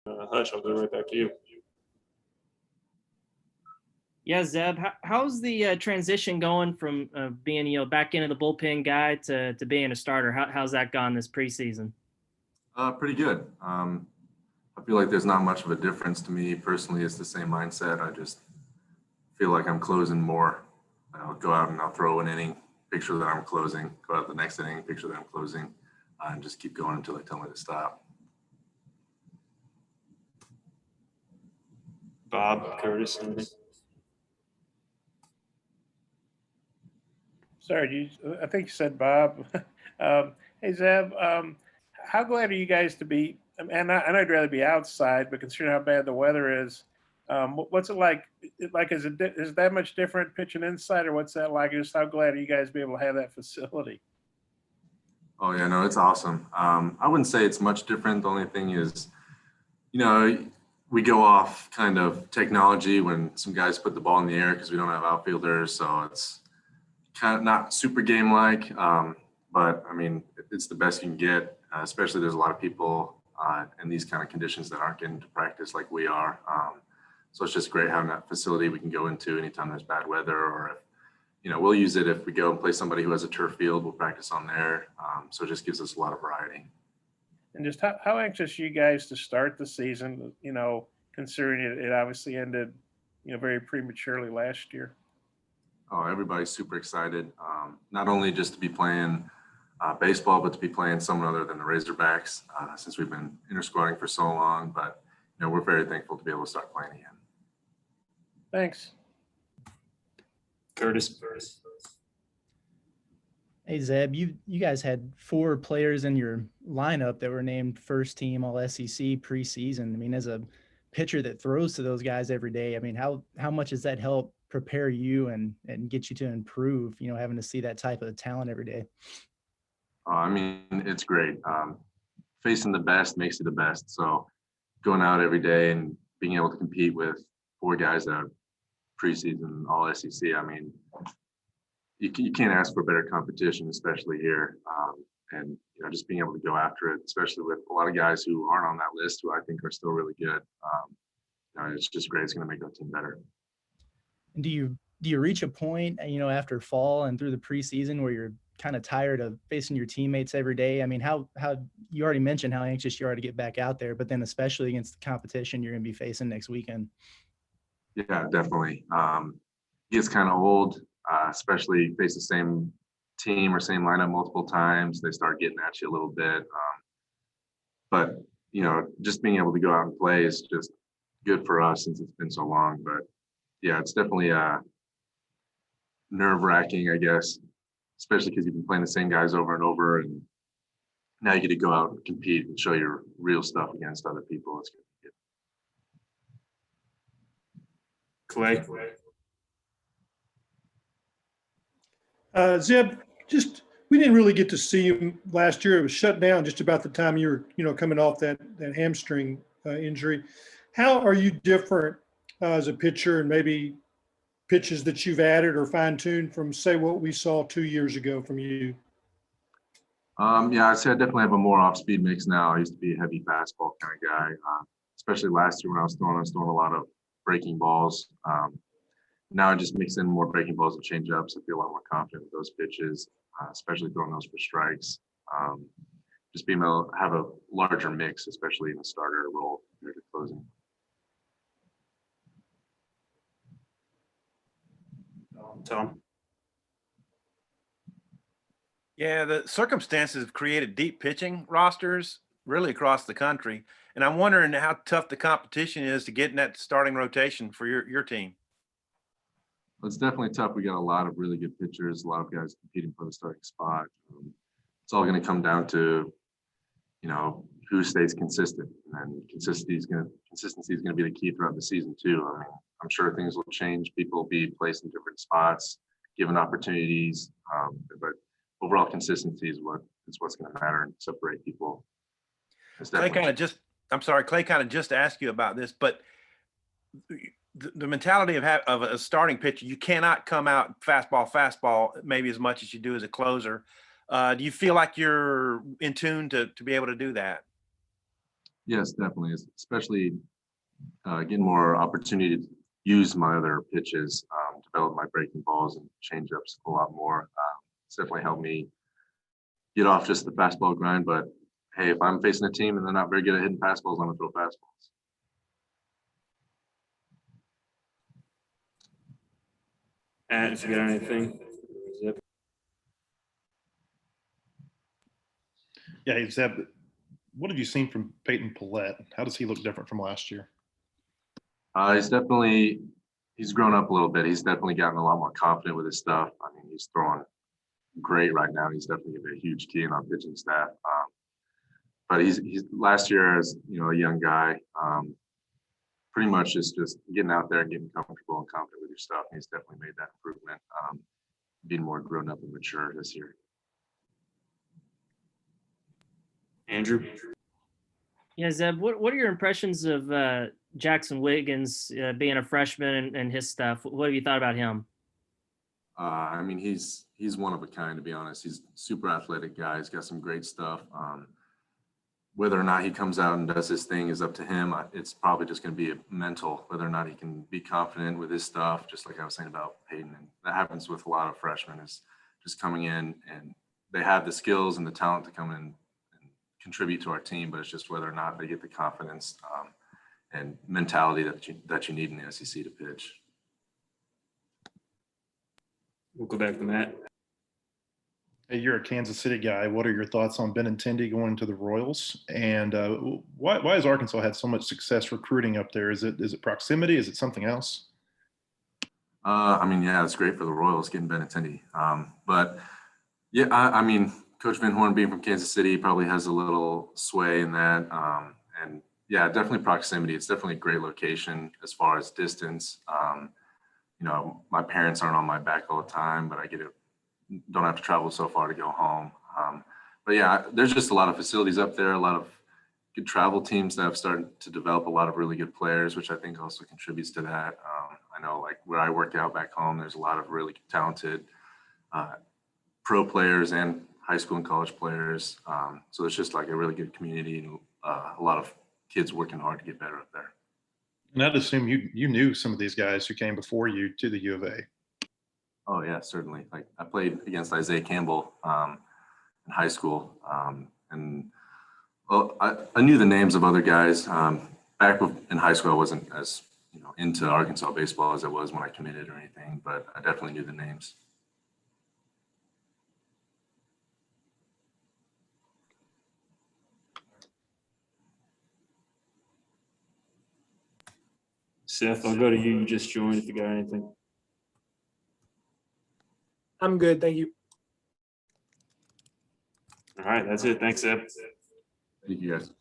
Hutch, I'll go right back to you. Yeah, Zeb, how's the transition going from being back into the bullpen guy to being a starter? How's that gone this preseason? Pretty good. I feel like there's not much of a difference to me personally. It's the same mindset. I just feel like I'm closing more. I'll go out and I'll throw an inning, picture that I'm closing, go out the next inning, picture that I'm closing, and just keep going until they tell me to stop. Bob, Curtis, and Sorry, I think you said Bob. Hey, Zeb, how glad are you guys to be? And I know I'd rather be outside, but considering how bad the weather is, what's it like? Is it that much different pitching inside, or what's that like? Just how glad are you guys to be able to have that facility? Oh yeah, no, it's awesome. I wouldn't say it's much different. The only thing is, we go off kind of technology when some guys put the ball in the air because we don't have outfielders, so it's kind of not super game-like. But I mean, it's the best you can get. Especially there's a lot of people in these kind of conditions that aren't getting to practice like we are. So it's just great having that facility we can go into anytime there's bad weather, or if, we'll use it if we go and play somebody who has a turf field, we'll practice on there. So it just gives us a lot of variety. And just how anxious are you guys to start the season, considering it obviously ended, very prematurely last year? Oh, everybody's super excited. Not only just to be playing baseball, but to be playing someone other than the Razorbacks, since we've been intersquadding for so long. But, we're very thankful to be able to start playing again. Thanks. Curtis. Hey Zeb, you guys had 4 players in your lineup that were named first team All SEC preseason. I mean, as a pitcher that throws to those guys every day, I mean, how much does that help prepare you and get you to improve, having to see that type of talent every day? I mean, it's great. Facing the best makes you the best. So going out every day and being able to compete with 4 guys that are preseason All SEC, I mean, you can't ask for better competition, especially here. And just being able to go after it, especially with a lot of guys who aren't on that list, who I think are still really good. It's just great. It's going to make our team better. And do you reach a point, after fall and through the preseason where you're kind of tired of facing your teammates every day? I mean, how you already mentioned how anxious you are to get back out there, but then especially against the competition you're going to be facing next weekend. Yeah, definitely. It gets kind of old, especially face the same team or same lineup multiple times. They start getting at you a little bit. But, just being able to go out and play is just good for us since it's been so long. But yeah, it's definitely nerve-wracking, I guess, especially because you've been playing the same guys over and over, and now you get to go out and compete and show your real stuff against other people. It's good. Clay. Zeb, we didn't really get to see him last year. It was shut down just about the time you were, coming off that hamstring injury. How are you different as a pitcher, and maybe pitches that you've added or fine-tuned from, say, what we saw 2 years ago from you? Yeah, I'd say I definitely have a more off-speed mix now. I used to be a heavy fastball kind of guy, especially last year when I was throwing a lot of breaking balls. Now I just mix in more breaking balls and change-ups. I feel a lot more confident with those pitches, especially throwing those for strikes. Just being able to have a larger mix, especially in the starter role compared to closing. Tom. Yeah, the circumstances have created deep pitching rosters really across the country. And I'm wondering how tough the competition is to get in that starting rotation for your team. It's definitely tough. We got a lot of really good pitchers, a lot of guys competing for the starting spot. It's all going to come down to, who stays consistent, and consistency is going to be the key throughout the season too. I mean, I'm sure things will change. People will be placed in different spots, given opportunities, but overall consistency is what's going to matter and separate people. Clay kind of just asked you about this, but the mentality of a starting pitcher, you cannot come out fastball maybe as much as you do as a closer. Do you feel like you're in tune to be able to do that? Yes, definitely, especially getting more opportunity to use my other pitches, develop my breaking balls and change ups a lot more. It's definitely helped me get off just the fastball grind. But hey, if I'm facing a team and they're not very good at hitting fastballs, I'm gonna throw fastballs. And if you got anything, Zeb? Yeah, hey, Zeb, what have you seen from Peyton Paulette? How does he look different from last year? He's grown up a little bit. He's definitely gotten a lot more confident with his stuff. I mean, he's throwing great right now. He's definitely gonna be a huge key in our pitching staff. But he's last year as a young guy, pretty much just getting out there and getting comfortable and confident with your stuff. And he's definitely made that improvement, being more grown up and mature this year. Andrew? Yeah, Zeb, what are your impressions of Jackson Wiggins being a freshman and his stuff? What have you thought about him? I mean, he's one of a kind, to be honest. He's a super athletic guy. He's got some great stuff. Whether or not he comes out and does his thing is up to him. It's probably just going to be a mental, whether or not he can be confident with his stuff, just like I was saying about Peyton. And that happens with a lot of freshmen, is just coming in and they have the skills and the talent to come in and contribute to our team, but it's just whether or not they get the confidence and mentality that you need in the SEC to pitch. We'll go back to Matt. Hey, you're a Kansas City guy. What are your thoughts on Benintendi going to the Royals? And why has Arkansas had so much success recruiting up there? Is it proximity? Is it something else? I mean, yeah, it's great for the Royals getting Benintendi. But yeah, I mean, Coach Van Horn being from Kansas City probably has a little sway in that. And yeah, definitely proximity. It's definitely a great location as far as distance. My parents aren't on my back all the time, but don't have to travel so far to go home. But yeah, there's just a lot of facilities up there, a lot of good travel teams that have started to develop a lot of really good players, which I think also contributes to that. I know, like where I work out back home, there's a lot of really talented pro players and high school and college players. So it's just like a really good community and a lot of kids working hard to get better up there. And I'd assume you knew some of these guys who came before you to the U of A. Oh yeah, certainly. Like I played against Isaiah Campbell in high school, and well, I knew the names of other guys. Back in high school, I wasn't as into Arkansas baseball as I was when I committed or anything, but I definitely knew the names. Seth, I'll go to you. You just joined if you got anything. I'm good, thank you. All right, that's it. Thanks, Zeb. Thank you guys.